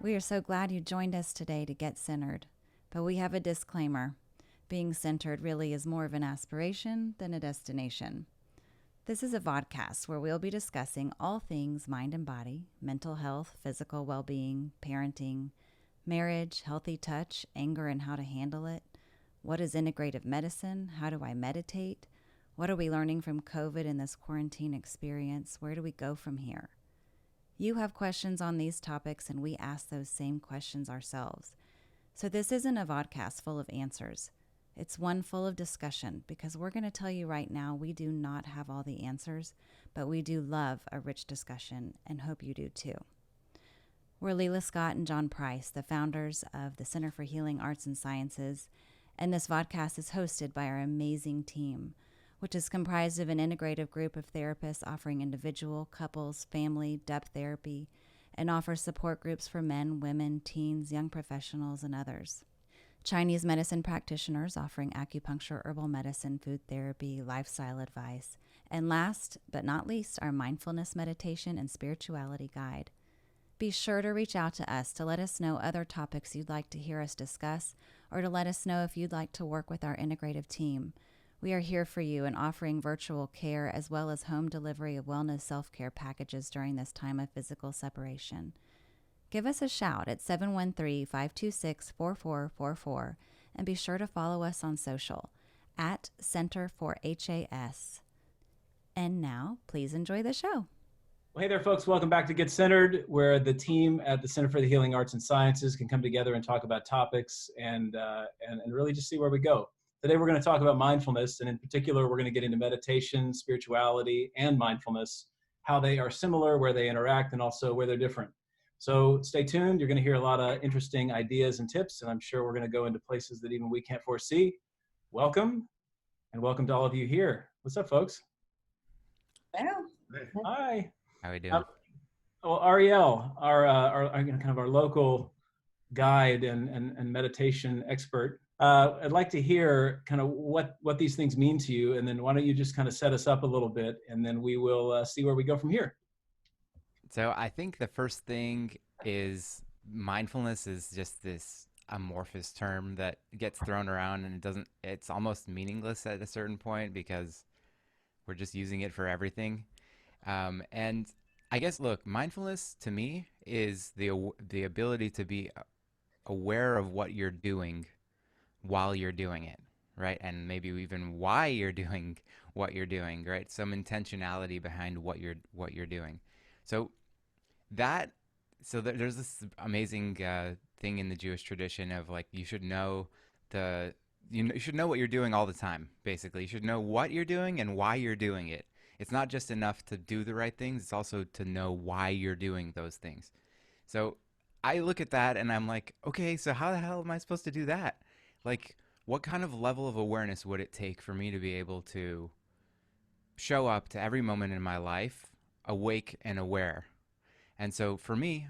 We are so glad you joined us today to get centered, but we have a disclaimer. Being centered really is more of an aspiration than a destination. This is a vodcast where we'll be discussing all things mind and body, mental health, physical well-being, parenting, marriage, healthy touch, anger and how to handle it. What is integrative medicine? How do I meditate? What are we learning from COVID in this quarantine experience? Where do we go from here? You have questions on these topics, and we ask those same questions ourselves. So this isn't a vodcast full of answers. It's one full of discussion, because we're going to tell you right now we do not have all the answers, but we do love a rich discussion and hope you do too. We're Leila Scott and John Price, the founders of the Center for Healing Arts and Sciences, and this vodcast is hosted by our amazing team, which is comprised of an integrative group of therapists offering individual, couples, family, depth therapy, and offers support groups for men, women, teens, young professionals, and others. Chinese medicine practitioners offering acupuncture, herbal medicine, food therapy, lifestyle advice, and last but not least, our mindfulness meditation and spirituality guide. Be sure to reach out to us to let us know other topics you'd like to hear us discuss, or to let us know if you'd like to work with our integrative team. We are here for you and offering virtual care as well as home delivery of wellness self-care packages during this time of physical separation. Give us a shout at 713-526-4444 and be sure to follow us on social at Center for HAS. And now, please enjoy the show. Well, hey there, folks. Welcome back to Get Centered, where the team at the Center for the Healing Arts and Sciences can come together and talk about topics and really just see where we go. Today, we're going to talk about mindfulness, and in particular, we're going to get into meditation, spirituality, and mindfulness, how they are similar, where they interact, and also where they're different. So stay tuned. You're going to hear a lot of interesting ideas and tips, and I'm sure we're going to go into places that even we can't foresee. Welcome, and welcome to all of you here. What's up, folks? Hello. Hi. How are we doing? Well, Ariel, our kind of our local guide and meditation expert, I'd like to hear kind of what these things mean to you, and then why don't you just kind of set us up a little bit, and then we will see where we go from here. So I think the first thing is mindfulness is just this amorphous term that gets thrown around, and it's almost meaningless at a certain point because we're just using it for everything. And I guess, look, mindfulness to me is the ability to be aware of what you're doing while you're doing it, right? And maybe even why you're doing what you're doing, right? Some intentionality behind what you're doing. So there's this amazing thing in the Jewish tradition of like you should know what you're doing all the time. Basically, you should know what you're doing and why you're doing it. It's not just enough to do the right things, it's also to know why you're doing those things. So I look at that and I'm like, okay, so how the hell am I supposed to do that? Like, what kind of level of awareness would it take for me to be able to show up to every moment in my life awake and aware? And so for me,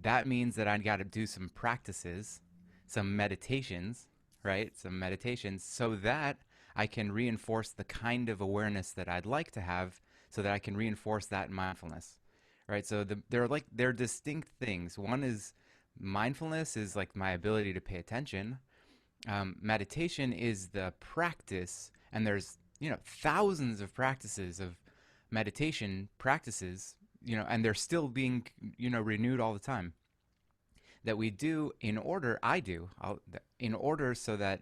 that means that I got to do some practices, some meditations, right? Some meditations so that I can reinforce the kind of awareness that I'd like to have so that I can reinforce that mindfulness, right? So they're distinct things. One is mindfulness is like my ability to pay attention. Meditation is the practice, and there's, thousands of practices of meditation practices, and they're still being, renewed all the time that we do in order so that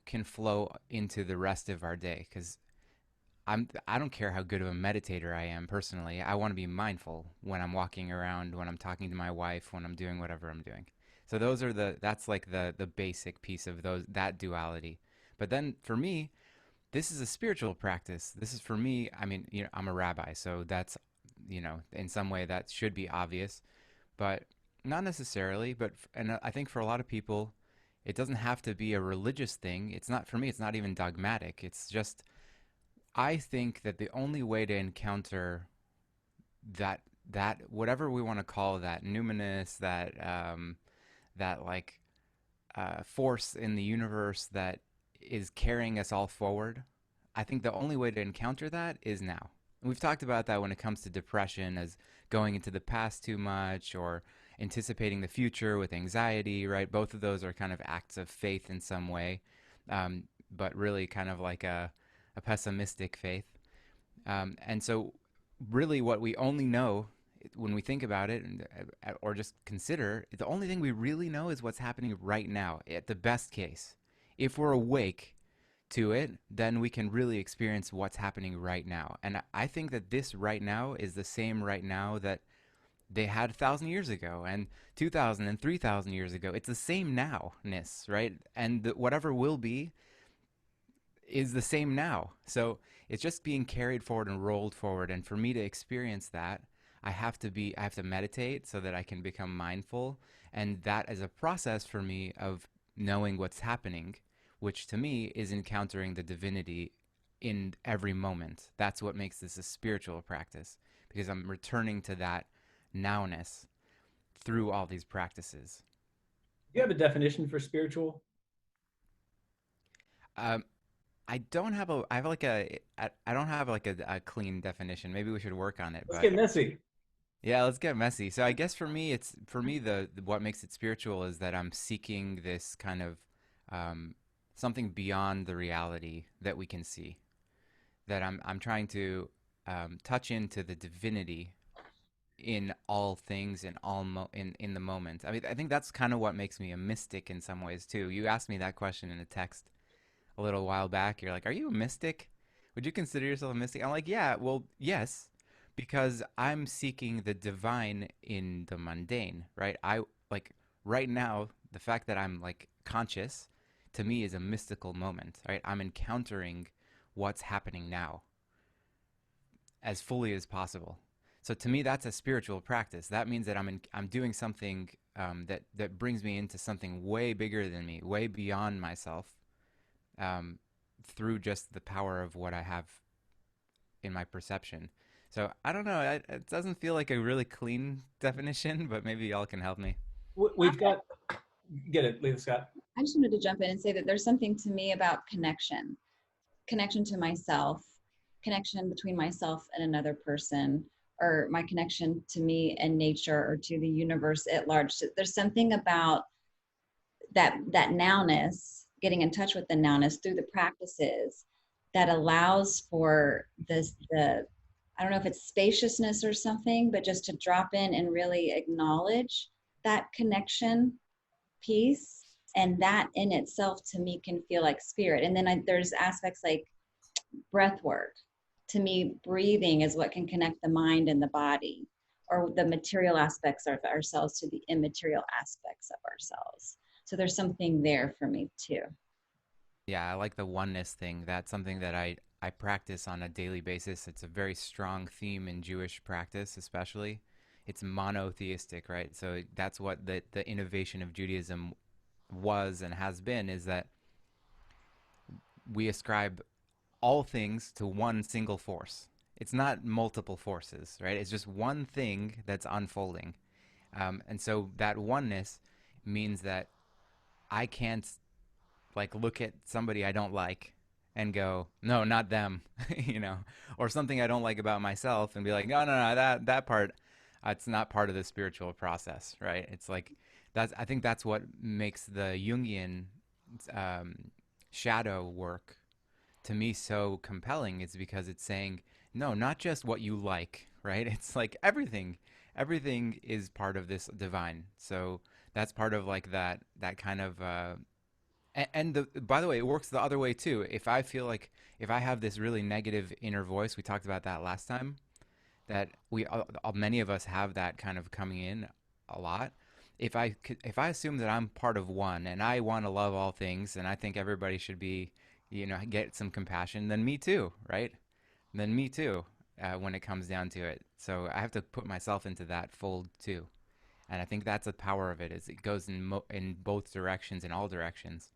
can flow into the rest of our day. Because I don't care how good of a meditator I am personally. I want to be mindful when I'm walking around, when I'm talking to my wife, when I'm doing whatever I'm doing. So that's like the basic piece of that duality. But then for me, this is a spiritual practice. This is for me, I'm a rabbi, so that's, in some way that should be obvious, but not necessarily. And I think for a lot of people, it doesn't have to be a religious thing. It's not, for me, it's not even dogmatic. It's just, I think that the only way to encounter that whatever we want to call that numinous, force in the universe that is carrying us all forward, I think the only way to encounter that is now. And we've talked about that when it comes to depression as going into the past too much, or anticipating the future with anxiety, right? Both of those are kind of acts of faith in some way, but really kind of like a pessimistic faith. And so, really, what we only know when we think about it or just consider, the only thing we really know is what's happening right now, at the best case. If we're awake to it, then we can really experience what's happening right now. And I think that this right now is the same right now that they had 1,000 years ago and 2,000 and 3,000 years ago. It's the same nowness, right? And whatever will be is the same now. So it's just being carried forward and rolled forward. And for me to experience that, I have to meditate so that I can become mindful. And that is a process for me of knowing what's happening, which to me is encountering the divinity in every moment. That's what makes this a spiritual practice, because I'm returning to that nowness through all these practices. Do you have a definition for spiritual? Um, I don't have a, I have like a, I don't have like a clean definition. Maybe we should work on it, Let's but get messy. yeah, let's get messy. So I guess for me, what makes it spiritual is that I'm seeking this kind of something beyond the reality that we can see. That I'm trying to touch into the divinity in all things, in in the moment. I mean, I think that's kind of what makes me a mystic in some ways too. You asked me that question in a text a little while back. You're like, "Are you a mystic? Would you consider yourself a mystic?" I'm like, "Yeah, well, yes, because I'm seeking the divine in the mundane, right? I like right now the fact that I'm like conscious to me is a mystical moment, right? I'm encountering what's happening now as fully as possible. So to me, that's a spiritual practice. That means that I'm doing something that brings me into something way bigger than me, way beyond myself, um, through just the power of what I have in my perception. So I don't know. It doesn't feel like a really clean definition, but maybe y'all can help me. We've got, get it, Leah Scott. I just wanted to jump in and say that there's something to me about connection to myself, connection between myself and another person, or my connection to me and nature or to the universe at large. So there's something about that nowness, getting in touch with the nowness through the practices that allows for the I don't know if it's spaciousness or something, but just to drop in and really acknowledge that connection piece. And that in itself to me can feel like spirit. And then there's aspects like breath work. To me, breathing is what can connect the mind and the body, or the material aspects of ourselves to the immaterial aspects of ourselves. So there's something there for me too. Yeah, I like the oneness thing. That's something that I practice on a daily basis. It's a very strong theme in Jewish practice, especially. It's monotheistic, right? So that's what the innovation of Judaism was and has been, is that we ascribe all things to one single force. It's not multiple forces, right? It's just one thing that's unfolding. And so that oneness means that I can't like look at somebody I don't like and go, no, not them, you know, or something I don't like about myself and be like, no, no, no, that part, it's not part of the spiritual process, right? It's like I think that's what makes the Jungian shadow work to me so compelling, is because it's saying, no, not just what you like, right? It's like everything is part of this divine. So that's part of like that kind of and by the way, it works the other way too. If I feel like, if I have this really negative inner voice, we talked about that last time, that many of us have that kind of coming in a lot. If I assume that I'm part of one and I want to love all things and I think everybody should be, you know, get some compassion, then me too, right? Then me too, when it comes down to it. So I have to put myself into that fold too. And I think that's the power of it, is it goes in both directions, in all directions.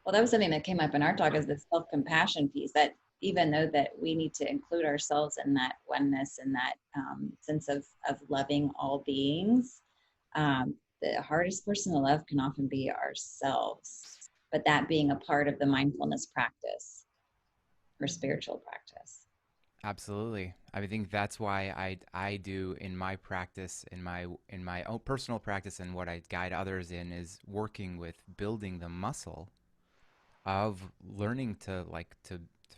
Well, that was something that came up in our talk, is the self-compassion piece, that even though that we need to include ourselves in that oneness and that sense of loving all beings, the hardest person to love can often be ourselves, but that being a part of the mindfulness practice or spiritual practice. Absolutely. I think that's why I do in my practice, in my own personal practice, and what I guide others in is working with building the muscle of learning to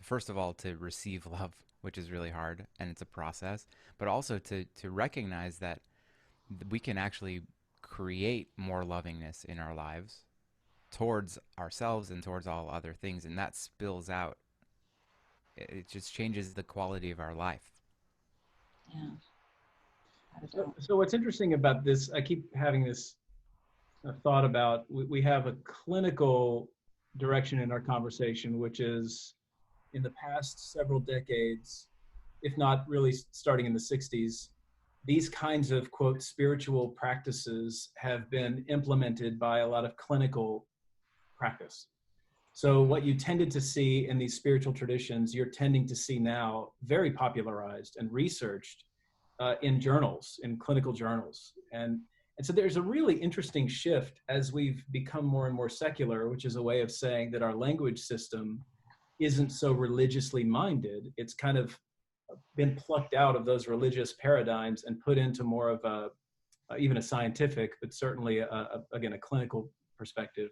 first of all to receive love, which is really hard and it's a process, but also to recognize that we can actually create more lovingness in our lives towards ourselves and towards all other things, and that spills out. It just changes the quality of our life. Yeah, without a So, doubt. so what's interesting about this, I keep having this thought about, we have a clinical direction in our conversation, which is in the past several decades, if not really starting in the 60s, these kinds of quote spiritual practices have been implemented by a lot of clinical practice. So what you tended to see in these spiritual traditions, you're tending to see now very popularized and researched in journals, in clinical journals. And so there's a really interesting shift as we've become more and more secular, which is a way of saying that our language system isn't so religiously minded. It's kind of been plucked out of those religious paradigms and put into more of a even a scientific, but certainly again a clinical perspective.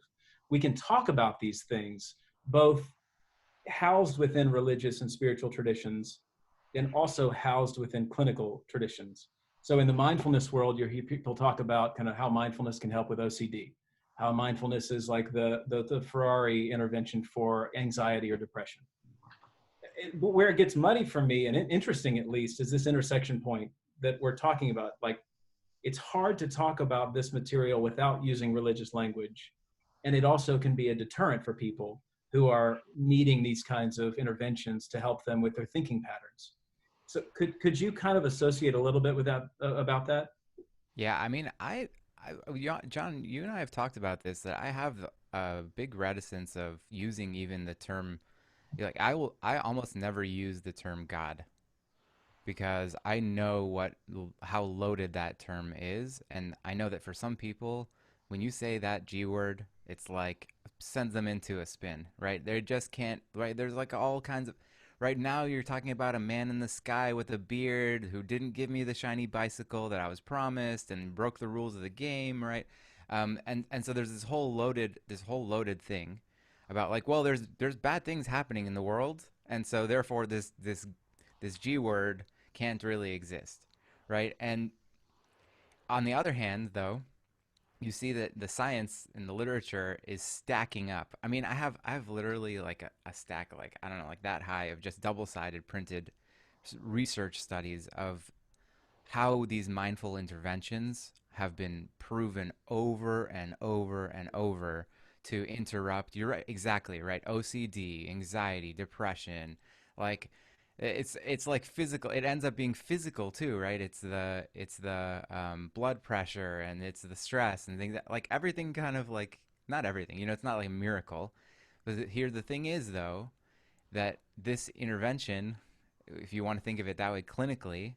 We can talk about these things both housed within religious and spiritual traditions, and also housed within clinical traditions. So in the mindfulness world, you hear people talk about kind of how mindfulness can help with OCD, how mindfulness is like the Ferrari intervention for anxiety or depression. But where it gets muddy for me, and interesting at least, is this intersection point that we're talking about. Like, it's hard to talk about this material without using religious language. And it also can be a deterrent for people who are needing these kinds of interventions to help them with their thinking patterns. So could you kind of associate a little bit with that about that? Yeah, I mean, John, you and I have talked about this, that I have a big reticence of using even the term, like I almost never use the term God, because I know how loaded that term is, and I know that for some people, when you say that G word, it's like sends them into a spin, right? They just can't, right? There's like all kinds of, right now you're talking about a man in the sky with a beard who didn't give me the shiny bicycle that I was promised and broke the rules of the game, right? And so there's this whole loaded thing about like, well, there's bad things happening in the world, and so therefore this G word can't really exist, right? And on the other hand, though, you see that the science and the literature is stacking up. I mean, I have literally like a stack, like I don't know, like that high of just double-sided printed research studies of how these mindful interventions have been proven over and over and over to interrupt. You're right, exactly right. OCD, anxiety, depression, like it's like physical. It ends up being physical too, right? It's the blood pressure, and it's the stress and things that, like everything kind of like, not everything. It's not like a miracle. But here the thing is though, that this intervention, if you want to think of it that way clinically,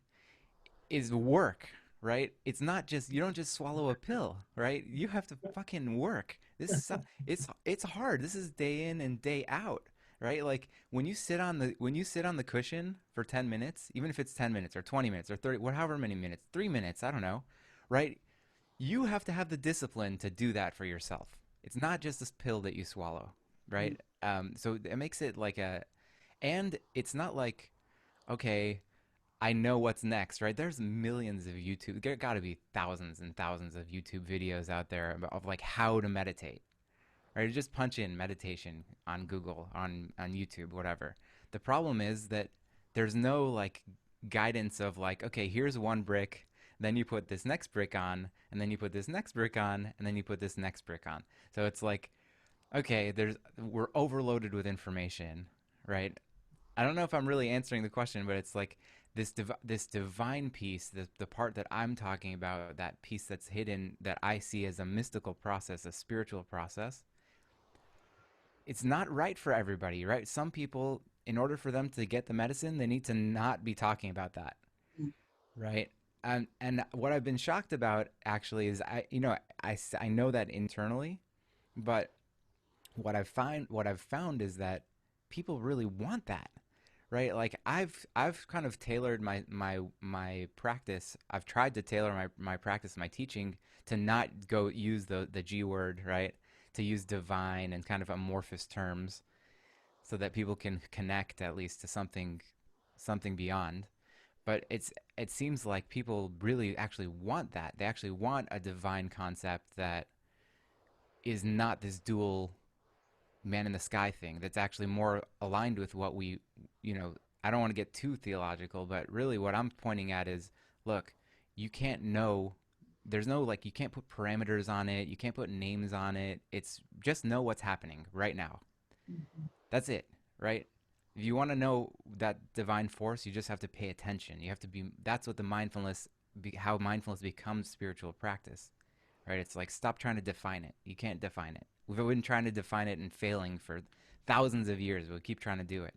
is work, right? It's not just, you don't just swallow a pill, right? You have to fucking work. It's hard. This is day in and day out, right? Like when you sit on the cushion for 10 minutes, even if it's 10 minutes or 20 minutes or 30, however many minutes, 3 minutes, I don't know, right? You have to have the discipline to do that for yourself. It's not just this pill that you swallow, right? So it makes it like and it's not like, okay, I know what's next, right? There's millions of YouTube. There got to be thousands and thousands of YouTube videos out there of like how to meditate, right? Just punch in meditation on Google, on YouTube, whatever. The problem is that there's no like guidance of like, okay, here's one brick, then you put this next brick on, and then you put this next brick on, and then you put this next brick on. So it's like, okay, we're overloaded with information, right? I don't know if I'm really answering the question, but it's like this divine piece, the part that I'm talking about, that piece that's hidden, that I see as a mystical process, a spiritual process. It's not right for everybody, right? Some people, in order for them to get the medicine, they need to not be talking about that, right? And what I've been shocked about actually is I know that internally, but what I've found is that people really want that, right? Like I've kind of tailored my practice. I've tried to tailor my practice, my teaching, to not go use the G word, right? To use divine and kind of amorphous terms, so that people can connect at least to something beyond. But it seems like people really actually want that. They actually want a divine concept that is not this dual man in the sky thing, that's actually more aligned with what we, I don't want to get too theological, but really what I'm pointing at is, look, you can't know, there's no, like, you can't put parameters on it, you can't put names on it. It's just know what's happening right now. Mhm. That's it, right? If you want to know that divine force, you just have to pay attention. You have to be, that's what the mindfulness, how mindfulness becomes spiritual practice, right? It's like, stop trying to define it. You can't define it. We've been trying to define it and failing for thousands of years. We'll keep trying to do it.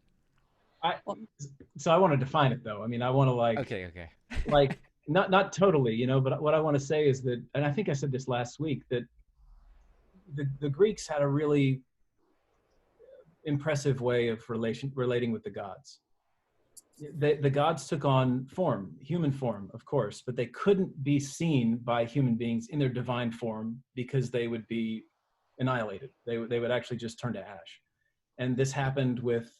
I Well, so I want to define it though. I mean, I want to Okay. like not totally, but what I want to say is that, and I think I said this last week, that the Greeks had a really impressive way of relating with the gods. The gods took on form, human form, of course, but they couldn't be seen by human beings in their divine form because they would be annihilated. They would actually just turn to ash. And this happened with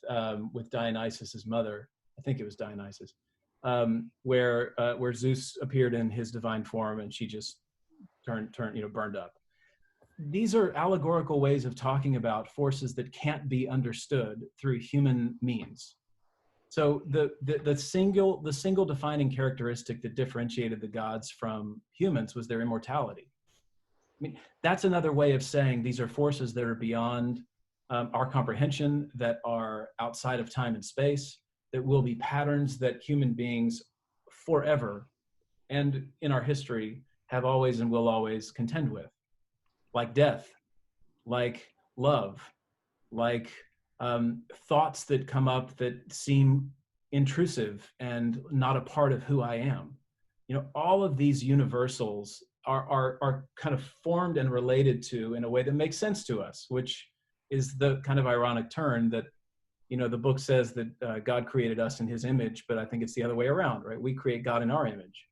Dionysus's mother. I think it was Dionysus, where Zeus appeared in his divine form, and she just burned up. These are allegorical ways of talking about forces that can't be understood through human means. So the single defining characteristic that differentiated the gods from humans was their immortality. I mean, that's another way of saying these are forces that are beyond our comprehension, that are outside of time and space, that will be patterns that human beings forever and in our history have always and will always contend with, like death, like love, like thoughts that come up that seem intrusive and not a part of who I am. All of these universals are kind of formed and related to in a way that makes sense to us, which is the kind of ironic turn that, the book says that God created us in his image, but I think it's the other way around, right? We create God in our image.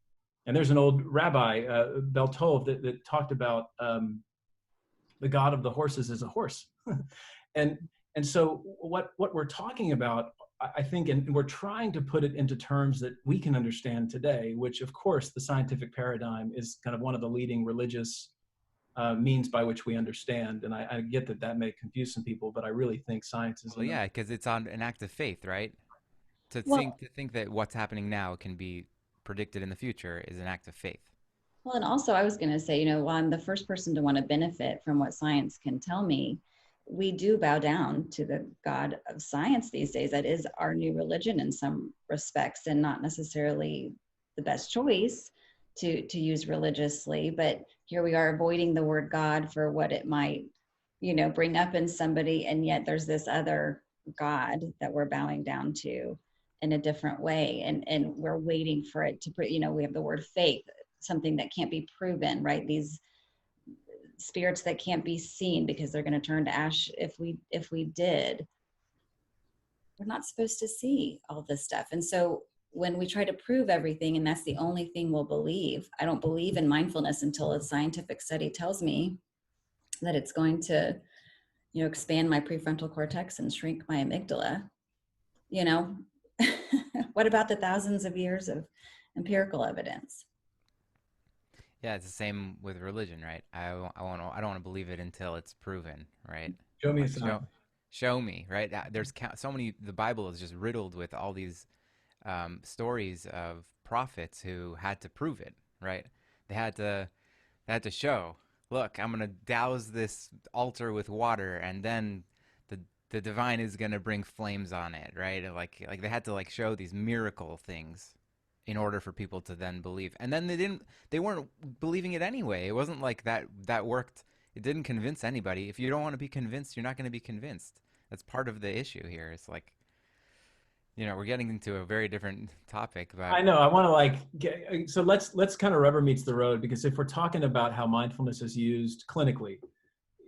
And there's an old rabbi, Beltov, that talked about the God of the horses is a horse. and so what we're talking about, I think, and we're trying to put it into terms that we can understand today, which of course the scientific paradigm is kind of one of the leading religious means by which we understand. And I get that may confuse some people, but I really think science is Well, yeah, because it's on an act of faith, right? To well, think that what's happening now can be predicted in the future is an act of faith. well, and also I was going to say, while I'm the first person to want to benefit from what science can tell me, we do bow down to the God of science these days. That is our new religion in some respects, and not necessarily the best choice to use religiously. But here we are avoiding the word God for what it might, bring up in somebody, and yet there's this other God that we're bowing down to in a different way, and we're waiting for it to, we have the word faith, something that can't be proven, right? These spirits that can't be seen because they're going to turn to ash if we did. We're not supposed to see all this stuff. And so when we try to prove everything and that's the only thing we'll believe, I don't believe in mindfulness until a scientific study tells me that it's going to, expand my prefrontal cortex and shrink my amygdala. What about the thousands of years of empirical evidence? Yeah, it's the same with religion, right? I don't want to believe it until it's proven, right? show me a Like sign. show me, right? There's so many. The Bible is just riddled with all these stories of prophets who had to prove it, right? They had to show. Look, I'm gonna douse this altar with water, and then the divine is gonna bring flames on it, right? Like they had to like show these miracle things in order for people to then believe. And then they weren't believing it anyway. It wasn't like that worked. It didn't convince anybody. If you don't want to be convinced, you're not going to be convinced. That's part of the issue here. It's like, we're getting into a very different topic, but I know. I want to so let's kind of rubber meets the road, because if we're talking about how mindfulness is used clinically,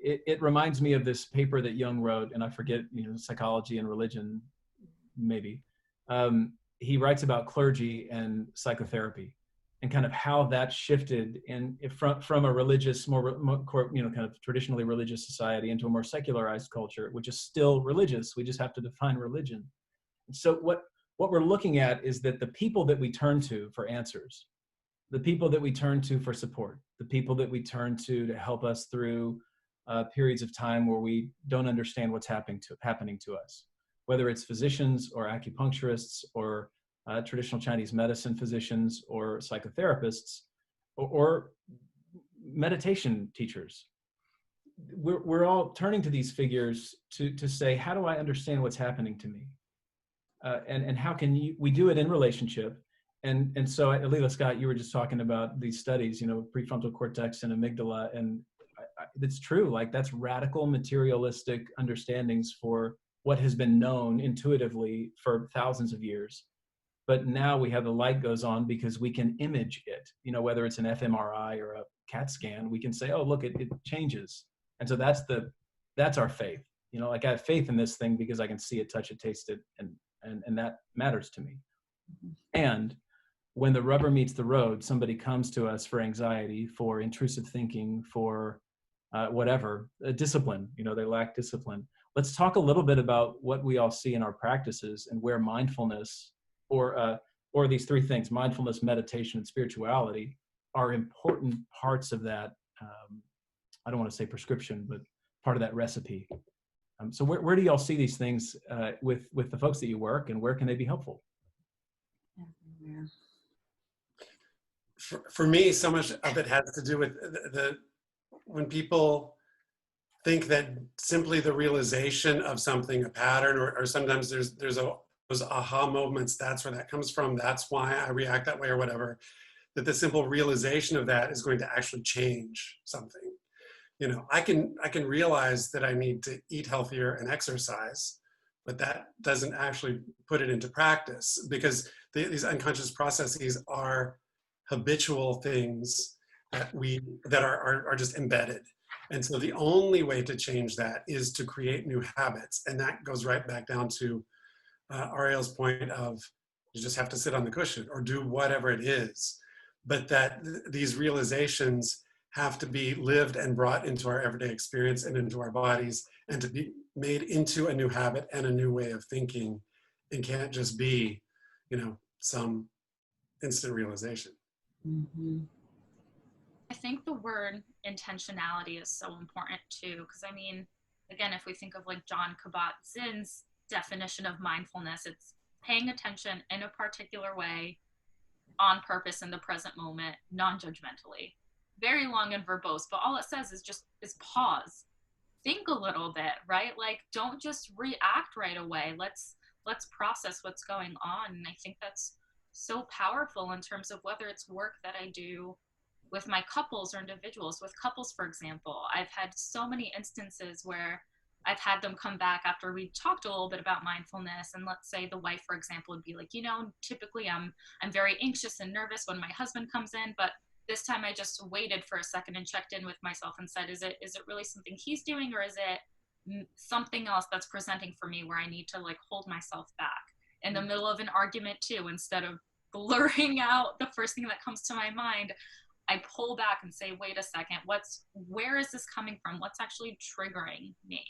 it reminds me of this paper that Jung wrote, and I forget, psychology and religion, maybe. he writes about clergy and psychotherapy, and kind of how that shifted from a religious, more kind of traditionally religious society into a more secularized culture, which is still religious. We just have to define religion. And so what we're looking at is that the people that we turn to for answers, the people that we turn to for support, the people that we turn to help us through periods of time where we don't understand what's happening to us, whether it's physicians or acupuncturists or traditional Chinese medicine physicians or psychotherapists or meditation teachers. We're all turning to these figures to say, how do I understand what's happening to me? And how can we do it in relationship? And so, Alila Scott, you were just talking about these studies, prefrontal cortex and amygdala, and it's true. Like, that's radical materialistic understandings for what has been known intuitively for thousands of years. But now we have the light goes on because we can image it, whether it's an fMRI or a CAT scan, we can say, oh, look, it changes. And so that's our faith. Like, I have faith in this thing because I can see it, touch it, taste it, and that matters to me. And when the rubber meets the road, somebody comes to us for anxiety, for intrusive thinking, for whatever, discipline, they lack discipline. Let's talk a little bit about what we all see in our practices and where mindfulness or these three things, mindfulness, meditation, and spirituality, are important parts of that. I don't want to say prescription, but part of that recipe. So where do y'all see these things with the folks that you work, and where can they be helpful? For me, so much of it has to do with when people think that simply the realization of something, a pattern, or sometimes there's those aha moments, that's where that comes from, that's why I react that way or whatever, that the simple realization of that is going to actually change something. I can realize that I need to eat healthier and exercise, but that doesn't actually put it into practice, because these unconscious processes are habitual things that are just embedded. And so the only way to change that is to create new habits. And that goes right back down to Ariel's point of, you just have to sit on the cushion or do whatever it is. But that these realizations have to be lived and brought into our everyday experience and into our bodies, and to be made into a new habit and a new way of thinking, and can't just be, some instant realization. Mm-hmm. I think the word intentionality is so important too, because again, if we think of like John Kabat-Zinn's definition of mindfulness, it's paying attention in a particular way, on purpose, in the present moment, non-judgmentally. Very long and verbose, but all it says is pause, think a little bit, right? Like, don't just react right away. Let's process what's going on. And I think that's so powerful in terms of whether it's work that I do with my couples or individuals. With couples, for example, I've had so many instances where I've had them come back after we talked a little bit about mindfulness, and let's say the wife, for example, would be like, typically I'm very anxious and nervous when my husband comes in, but this time I just waited for a second and checked in with myself and said, is it really something he's doing, or is it something else that's presenting for me where I need to like hold myself back in the middle of an argument too? Instead of blurring out the first thing that comes to my mind, I pull back and say, wait a second, where is this coming from? What's actually triggering me?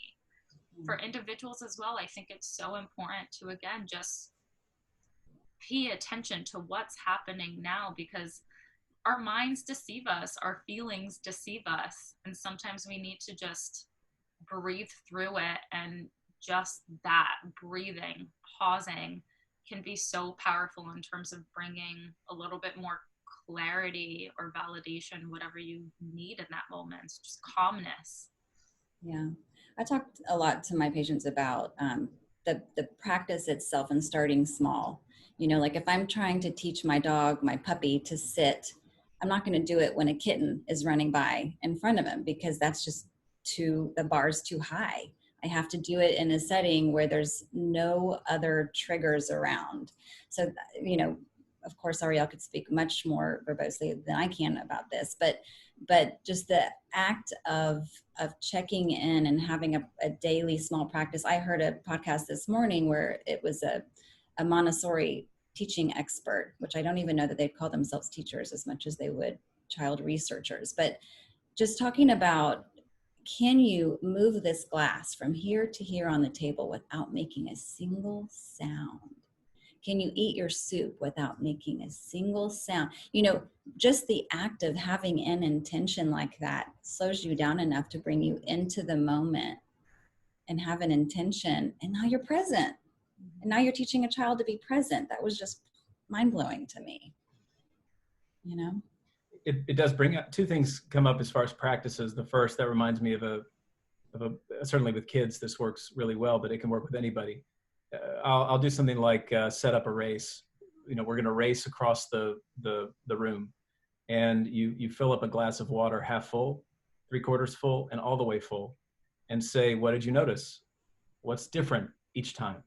For individuals as well, I think it's so important to, again, just pay attention to what's happening now, because our minds deceive us, our feelings deceive us, and sometimes we need to just breathe through it. And just that breathing, pausing, can be so powerful in terms of bringing a little bit more clarity or validation, whatever you need in that moment, just calmness. Yeah, I talked a lot to my patients about the practice itself and starting small. Like if I'm trying to teach my dog, my puppy, to sit, I'm not going to do it when a kitten is running by in front of him, because that's just the bar's too high. I have to do it in a setting where there's no other triggers around. So, of course, Ariel could speak much more verbosely than I can about this, but just the act of checking in and having a daily small practice. I heard a podcast this morning where it was a a Montessori teaching expert, which I don't even know that they'd call themselves teachers as much as they would child researchers, but just talking about, can you move this glass from here to here on the table without making a single sound? Can you eat your soup without making a single sound? You know, just the act of having an intention like that slows you down enough to bring you into the moment and have an intention. And now you're present. And now you're teaching a child to be present. That was just mind blowing to me. You know? It does bring up two things come up as far as practices. The first, that reminds me of a certainly with kids, this works really well, but it can work with anybody. I'll do something like set up a race. You know, we're going to race across the room, and you fill up a glass of water half full, 3/4 full, and all the way full, and say, what did you notice? What's different each time?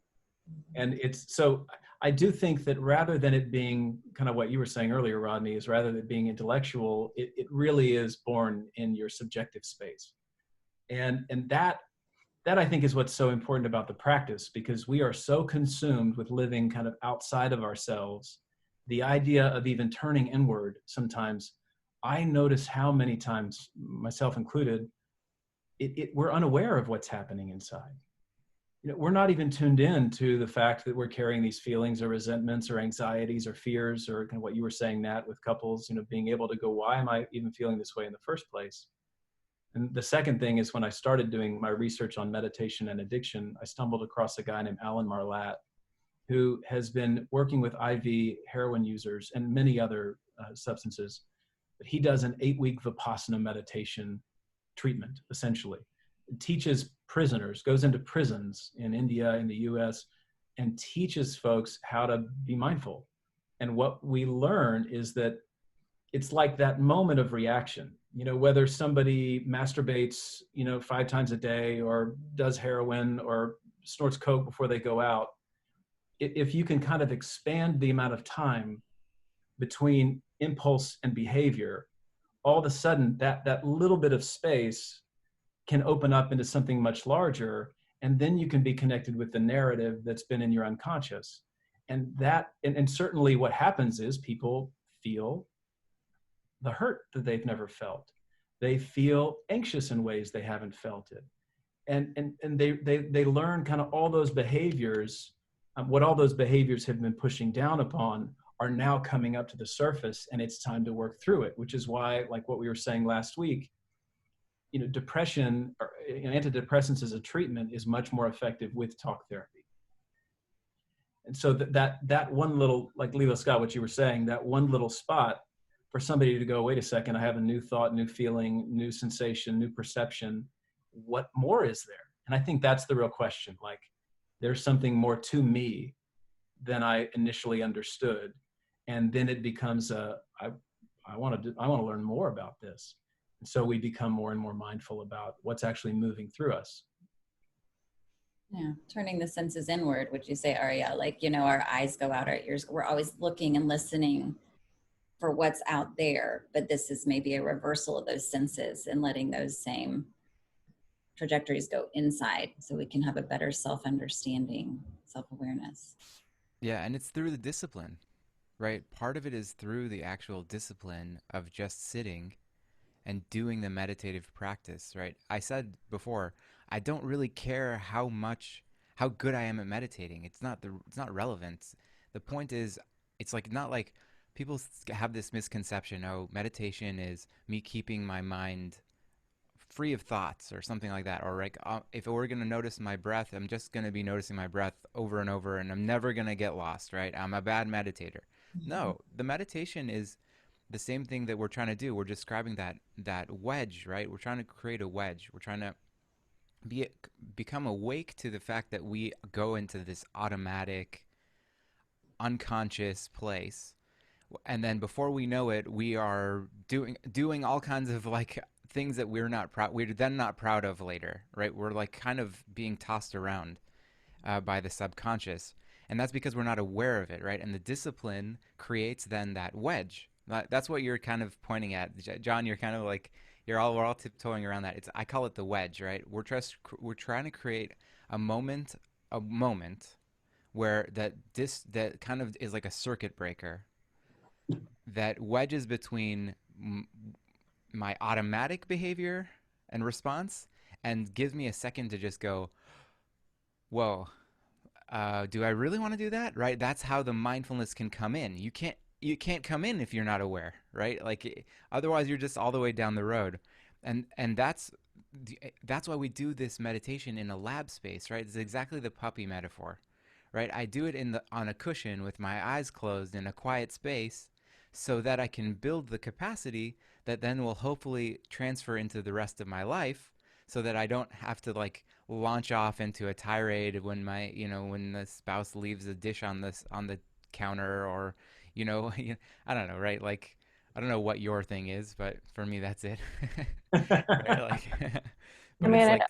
And it's so I do think that rather than it being kind of what you were saying earlier, Rodney, is rather than it being intellectual, it really is born in your subjective space. And that I think is what's so important about the practice, because we are so consumed with living kind of outside of ourselves. The idea of even turning inward, sometimes I notice how many times, myself included, we're unaware of what's happening inside. You know, we're not even tuned in to the fact that we're carrying these feelings or resentments or anxieties or fears, or kind of what you were saying, Nat, with couples, you know, being able to go, why am I even feeling this way in the first place? And the second thing is, when I started doing my research on meditation and addiction, I stumbled across a guy named Alan Marlatt, who has been working with IV heroin users and many other substances. But he does an 8-week Vipassana meditation treatment, essentially. Teaches prisoners, goes into prisons in India, in the US, and teaches folks how to be mindful. And what we learn is that it's like that moment of reaction, you know, whether somebody masturbates, you know, 5 times a day, or does heroin, or snorts coke before they go out. If you can kind of expand the amount of time between impulse and behavior, all of a sudden that little bit of space can open up into something much larger, and then you can be connected with the narrative that's been in your unconscious. And certainly what happens is people feel the hurt that they've never felt. They feel anxious in ways they haven't felt it. And they learn kind of all those behaviors, what all those behaviors have been pushing down upon are now coming up to the surface, and it's time to work through it, which is why, like what we were saying last week, you know, depression or antidepressants as a treatment is much more effective with talk therapy. And so that one little, like Lila Scott, what you were saying, that one little spot for somebody to go, wait a second, I have a new thought, new feeling, new sensation, new perception. What more is there? And I think that's the real question. Like, there's something more to me than I initially understood. And then it becomes I want to learn more about this. And so we become more and more mindful about what's actually moving through us. Yeah, turning the senses inward, would you say, Ariel? Like, you know, our eyes go out, our ears, we're always looking and listening for what's out there, but this is maybe a reversal of those senses and letting those same trajectories go inside so we can have a better self-understanding, self-awareness. Yeah, and it's through the discipline, right? Part of it is through the actual discipline of just sitting and doing the meditative practice, right? I said before, I don't really care how good I am at meditating. It's not relevant. The point is, it's like, not like people have this misconception, oh, meditation is me keeping my mind free of thoughts or something like that. Or like, if we're going to notice my breath, I'm just going to be noticing my breath over and over, and I'm never going to get lost, right? I'm a bad meditator. No, the meditation is the same thing that we're trying to do. We're describing that wedge, right? We're trying to create a wedge. We're trying to become awake to the fact that we go into this automatic, unconscious place, and then before we know it, we are doing all kinds of like things that we're then not proud of later, right? We're like kind of being tossed around by the subconscious, and that's because we're not aware of it, right? And the discipline creates then that wedge. That's what you're kind of pointing at, John. You're kind of like we're all tiptoeing around that. I call it the wedge, right? We're trying to create a moment where that kind of is like a circuit breaker that wedges between my automatic behavior and response and gives me a second to just go, whoa, do I really want to do that? Right? That's how the mindfulness can come in. You can't come in if you're not aware, right? Like otherwise you're just all the way down the road. And that's why we do this meditation in a lab space, right? It's exactly the puppy metaphor, right? I do it on a cushion with my eyes closed in a quiet space so that I can build the capacity that then will hopefully transfer into the rest of my life so that I don't have to like launch off into a tirade when when the spouse leaves a dish on the counter, or I don't know, right? Like I don't know what your thing is, but for me that's it. Right? Like I but it's mean, like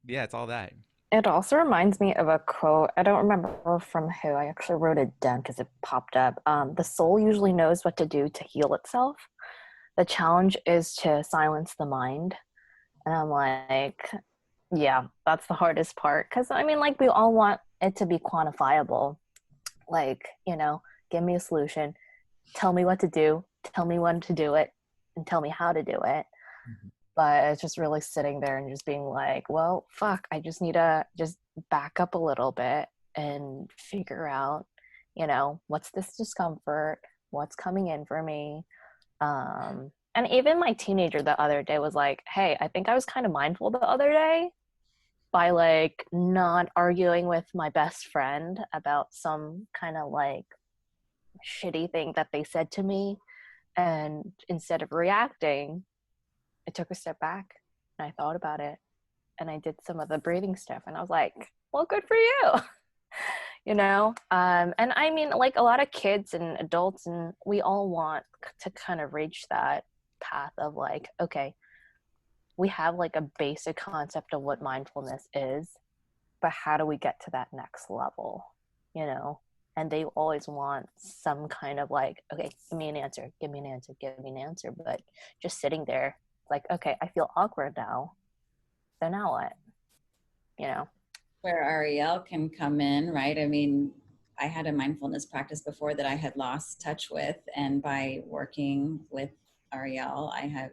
yeah, it's all that. it also reminds me of a quote. I don't remember from who. I actually wrote it down because it popped up. The soul usually knows what to do to heal itself. The challenge is to silence the mind. And I'm like, yeah, that's the hardest part. Because I mean, like, we all want it to be quantifiable. Like, give me a solution, tell me what to do, tell me when to do it, and tell me how to do it. But it's just really sitting there and just being like, well, fuck, I just need to just back up a little bit and figure out, what's this discomfort, what's coming in for me. And even my teenager the other day was like, hey, I think I was kind of mindful the other day by like not arguing with my best friend about some kind of like shitty thing that they said to me. And instead of reacting, I took a step back and I thought about it and I did some of the breathing stuff and I was like, well, good for you. And I mean, like a lot of kids and adults, and we all want to kind of reach that path of like, okay, we have like a basic concept of what mindfulness is, but how do we get to that next level, and they always want some kind of like, okay, give me an answer, give me an answer, give me an answer. But just sitting there, like, okay, I feel awkward now, so now what? Where Ariel can come in, right? I mean, I had a mindfulness practice before that I had lost touch with, and by working with Ariel, I have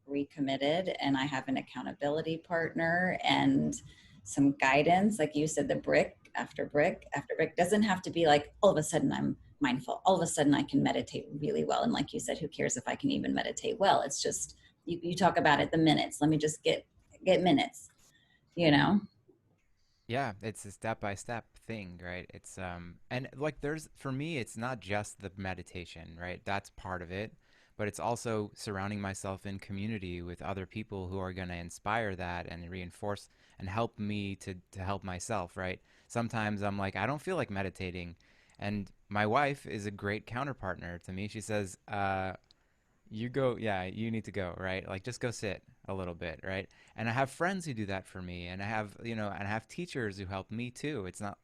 recommitted, and I have an accountability partner and some guidance. Like you said, the brick after brick after brick doesn't have to be like all of a sudden I'm mindful, all of a sudden I can meditate really well. And like you said, who cares if I can even meditate well? It's just you talk about it, the minutes. Let me just get minutes, Yeah, it's a step by step thing, right? It's and like there's for me it's not just the meditation, right? That's part of it, but it's also surrounding myself in community with other people who are going to inspire that and reinforce and help me to help myself, right? Sometimes I'm like I don't feel like meditating, and my wife is a great counterpartner to me. She says, you go, yeah, you need to go, right? Like just go sit a little bit, right? And I have friends who do that for me, and I have, and I have teachers who help me too. It's not,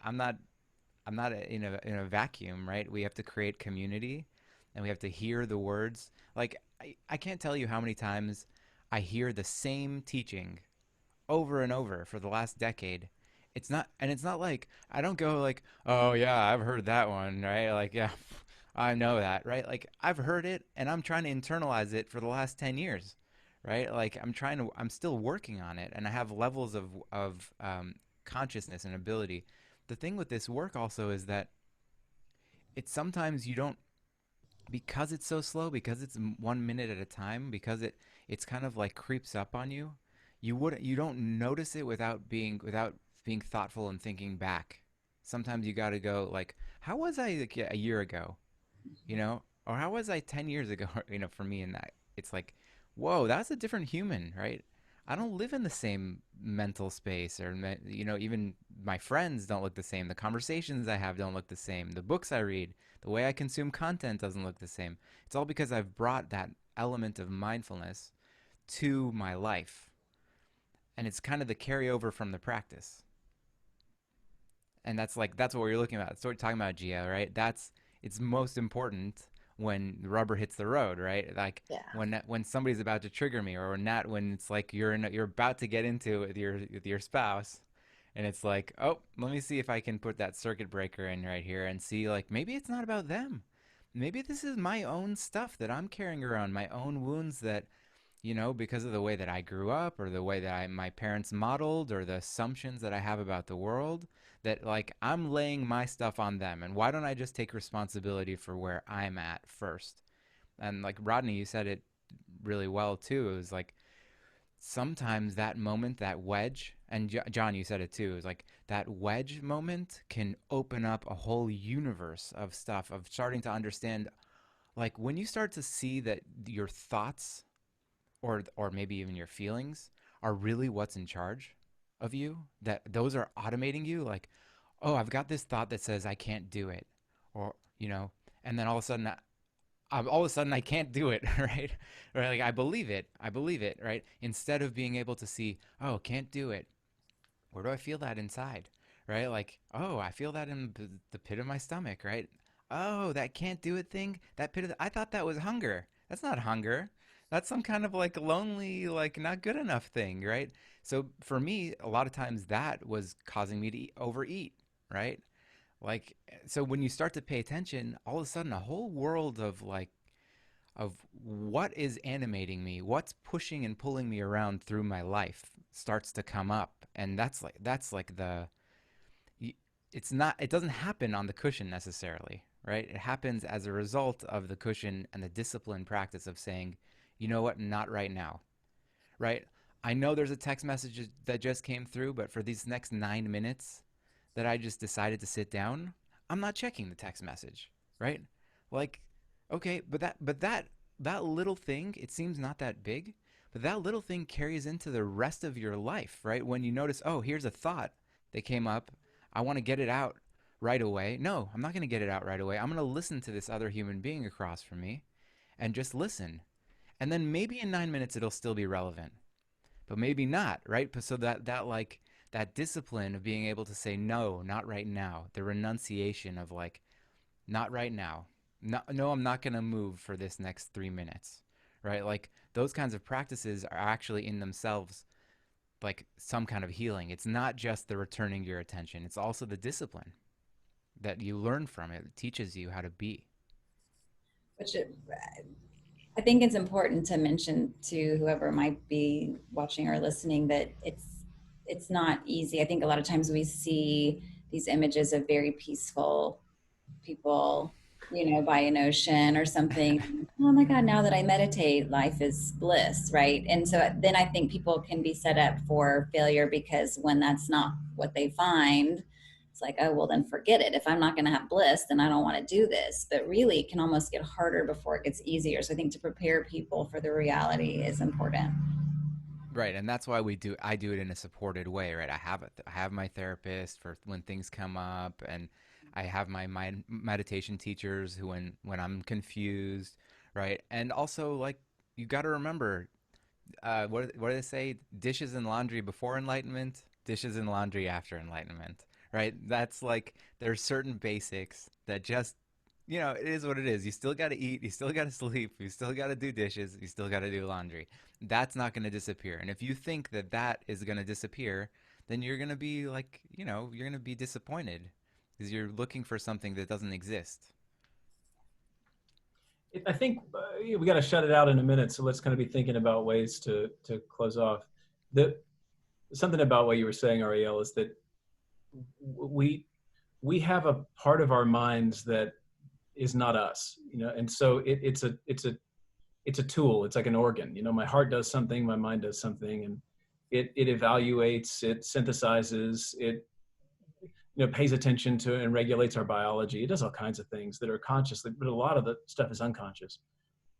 I'm not in a vacuum, right? We have to create community, and we have to hear the words. Like I can't tell you how many times I hear the same teaching over and over for the last decade. It's not like I don't go like, oh yeah, I've heard that one, right? Like yeah, I know that, right? Like I've heard it and I'm trying to internalize it for the last 10 years, right? Like I'm still working on it, and I have levels of consciousness and ability. The thing with this work also is that it's sometimes you don't, because it's so slow, because it's 1 minute at a time, because it's kind of like creeps up on you. You don't notice it without being thoughtful and thinking back. Sometimes you got to go like, how was I like a year ago? Or how was I 10 years ago? For me in that, it's like, whoa, that's a different human, right? I don't live in the same mental space, or, even my friends don't look the same. The conversations I have don't look the same. The books I read, the way I consume content doesn't look the same. It's all because I've brought that element of mindfulness to my life. And it's kind of the carryover from the practice. And that's what we're looking at. That's what we're talking about, Gia, right? It's most important when the rubber hits the road, right? Like Yeah. when somebody's about to trigger me, or when it's like you're about to get into it with your spouse, And it's like, oh, let me see if I can put that circuit breaker in right here and see, like, maybe it's not about them. Maybe this is my own stuff that I'm carrying around, my own wounds that, because of the way that I grew up or the way that my parents modeled or the assumptions that I have about the world, that like I'm laying my stuff on them. And why don't I just take responsibility for where I'm at first? And like Rodney, you said it really well too. It was like sometimes that moment, that wedge, and John, you said it too, is like that wedge moment can open up a whole universe of stuff, of starting to understand, like when you start to see that your thoughts or maybe even your feelings are really what's in charge of you, that those are automating you, like, oh, I've got this thought that says I can't do it, or, and then all of a sudden I can't do it, right? Right? Like I believe it, right? Instead of being able to see, oh, can't do it. Where do I feel that inside? Right? Like, oh, I feel that in the pit of my stomach, right? Oh, that can't do it thing, that I thought that was hunger. That's not hunger. That's some kind of like lonely, like not good enough thing, right? So for me, a lot of times that was causing me to overeat, right? Like, so when you start to pay attention, all of a sudden a whole world of like of what is animating me, what's pushing and pulling me around through my life starts to come up. And that's like it doesn't happen on the cushion necessarily, right? It happens as a result of the cushion and the disciplined practice of saying, you know what, not right now, right? I know there's a text message that just came through, but for these next 9 minutes that I just decided to sit down, I'm not checking the text message, right? Like, okay, but that little thing, it seems not that big, but that little thing carries into the rest of your life, right? When you notice, oh, here's a thought that came up, I want to get it out right away. No, I'm not going to get it out right away. I'm going to listen to this other human being across from me and just listen. And then maybe in 9 minutes it'll still be relevant, but maybe not, right? So that like that discipline of being able to say no, not right now, the renunciation of like not right now, no, I'm not going to move for this next 3 minutes, right? Like those kinds of practices are actually in themselves like some kind of healing. It's not just the returning your attention, it's also the discipline that you learn from it. It teaches you how to be. Which I think it's important to mention to whoever might be watching or listening that it's not easy. I think a lot of times we see these images of very peaceful people, by an ocean or something. Oh my God, now that I meditate, life is bliss, right? And so then I think people can be set up for failure because when that's not what they find, it's like, oh, well, then forget it. If I'm not going to have bliss, then I don't want to do this. But really, it can almost get harder before it gets easier. So I think to prepare people for the reality is important. Right, and that's why I do it in a supported way, right? I have my therapist for when things come up, and I have my meditation teachers who when I'm confused, right? And also like you got to remember, what do they say? Dishes and laundry before enlightenment, dishes and laundry after enlightenment, right? That's like there's certain basics that just, it is what it is. You still got to eat, you still got to sleep, you still got to do dishes, you still got to do laundry. That's not going to disappear. And if you think that that is going to disappear, then you're going to be like, you're going to be disappointed because you're looking for something that doesn't exist. I think we got to shut it out in a minute, so let's kind of be thinking about ways to close off. Something about what you were saying, Ariel, is that we have a part of our minds that is not us, and so it's a tool. It's like an organ. My heart does something, my mind does something, and it evaluates, it synthesizes, it pays attention to and regulates our biology. It does all kinds of things that are conscious, but a lot of the stuff is unconscious.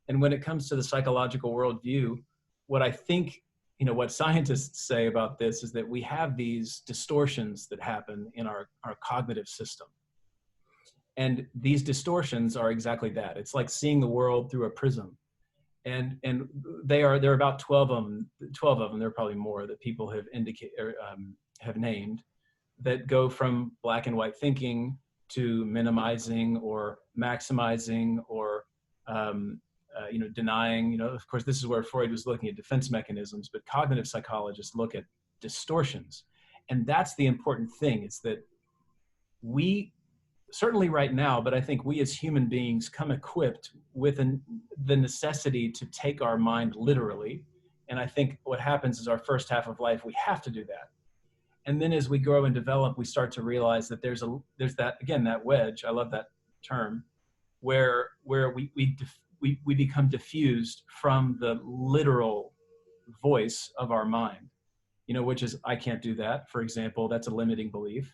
And when it comes to the psychological worldview, what I think, what scientists say about this is that we have these distortions that happen in our cognitive system. And these distortions are exactly that. It's like seeing the world through a prism. And there are about 12 of them, there are probably more that people have have named, that go from black and white thinking to minimizing or maximizing or denying. Of course, this is where Freud was looking at defense mechanisms, but cognitive psychologists look at distortions. And that's the important thing, is that we, certainly right now, but I think we as human beings come equipped with the necessity to take our mind literally. And I think what happens is our first half of life, we have to do that. And then as we grow and develop, we start to realize that there's that, again, that wedge, I love that term, where we become diffused from the literal voice of our mind, which is, I can't do that, for example. That's a limiting belief.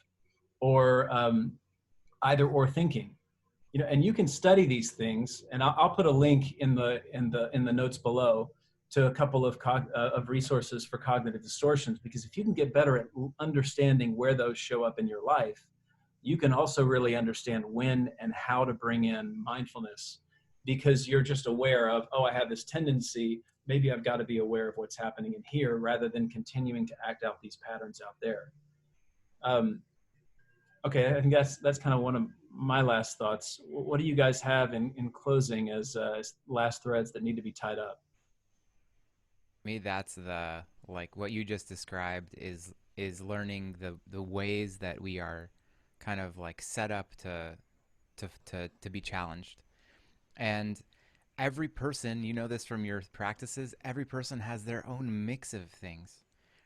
Or either or thinking, and you can study these things, and I'll put a link in the notes below to a couple of resources for cognitive distortions, because if you can get better at understanding where those show up in your life, you can also really understand when and how to bring in mindfulness, because you're just aware of, oh, I have this tendency, maybe I've got to be aware of what's happening in here rather than continuing to act out these patterns out there. Okay, I think that's kind of one of my last thoughts. What do you guys have in closing as last threads that need to be tied up? Me, that's the, like what you just described is learning the ways that we are kind of like set up to be challenged. And every person, you know this from your practices, every person has their own mix of things,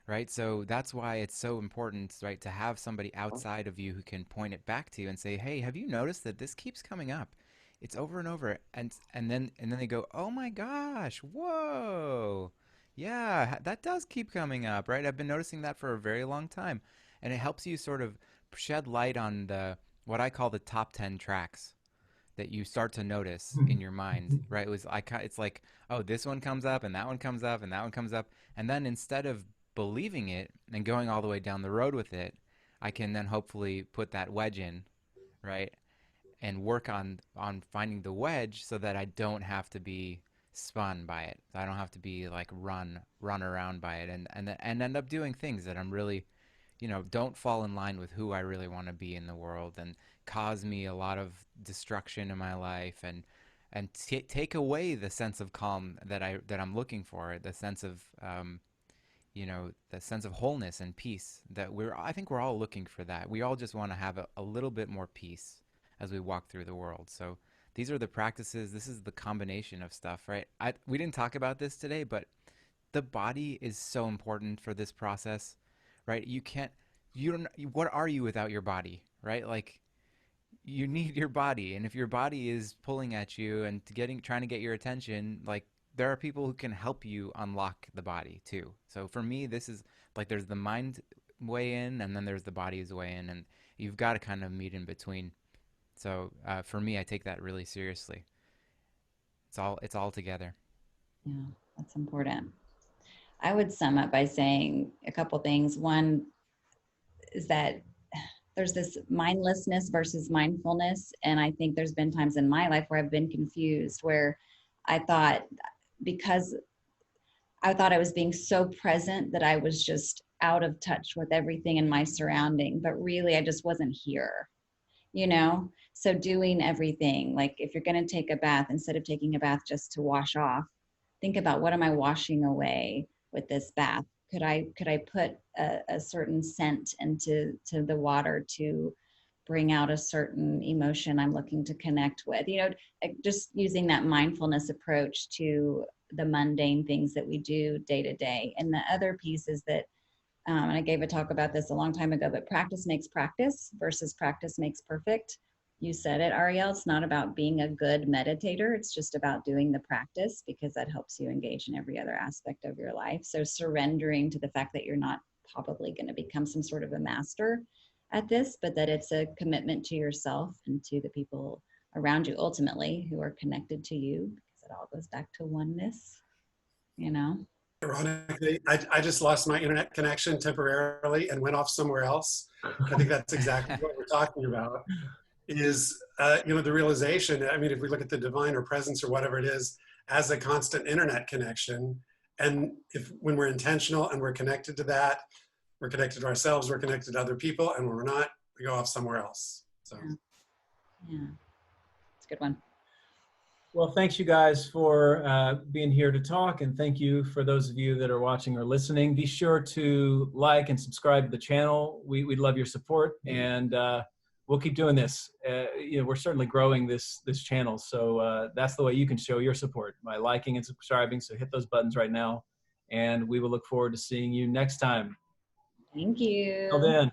right? So that's why it's so important, right, to have somebody outside of you who can point it back to you and say, hey, have you noticed that this keeps coming up? It's over and over. And then they go, oh my gosh, whoa. Yeah, that does keep coming up, right? I've been noticing that for a very long time. And it helps you sort of shed light on the what I call the top 10 tracks that you start to notice in your mind, right? It's like, oh, this one comes up and that one comes up and that one comes up. And then instead of believing it and going all the way down the road with it, I can then hopefully put that wedge in, right? And work on finding the wedge so that I don't have to be spun by it. I don't have to be like run around by it and end up doing things that I'm really, don't fall in line with who I really want to be in the world, and cause me a lot of destruction in my life, and take away the sense of calm that I'm looking for, the sense of the sense of wholeness and peace that I think we're all looking for. That we all just want to have a little bit more peace as we walk through the world. So these are the practices. This is the combination of stuff, right? We didn't talk about this today, but the body is so important for this process, right? What are you without your body, right? Like, you need your body, and if your body is pulling at you and trying to get your attention, like, there are people who can help you unlock the body too. So for me, this is like, there's the mind way in, and then there's the body's way in, and you've got to kind of meet in between. So for me, I take that really seriously. It's all together. Yeah, that's important. I would sum up by saying a couple things. One is that there's this mindlessness versus mindfulness. And I think there's been times in my life where I've been confused, where I thought, because I thought I was being so present, that I was just out of touch with everything in my surrounding, but really I just wasn't here, So doing everything, like if you're going to take a bath, instead of taking a bath just to wash off, think about, what am I washing away with this bath? Could I put a certain scent into the water to bring out a certain emotion I'm looking to connect with? Just using that mindfulness approach to the mundane things that we do day to day. And the other piece is that, and I gave a talk about this a long time ago, but practice makes practice versus practice makes perfect. You said it, Ariel. It's not about being a good meditator. It's just about doing the practice, because that helps you engage in every other aspect of your life. So surrendering to the fact that you're not probably going to become some sort of a master at this, but that it's a commitment to yourself and to the people around you ultimately who are connected to you, because it all goes back to oneness, Ironically, I just lost my internet connection temporarily and went off somewhere else. I think that's exactly what we're talking about. Is the realization, I mean, if we look at the divine or presence or whatever it is as a constant internet connection, and when we're intentional and we're connected to that, we're connected to ourselves, we're connected to other people, and when we're not, we go off somewhere else. So yeah, it's a good one. Well, thanks you guys for being here to talk, and thank you for those of you that are watching or listening. Be sure to like and subscribe to the channel. We'd love your support, and we'll keep doing this. We're certainly growing this channel, so that's the way you can show your support, by liking and subscribing. So hit those buttons right now, and we will look forward to seeing you next time. Thank you. Till then.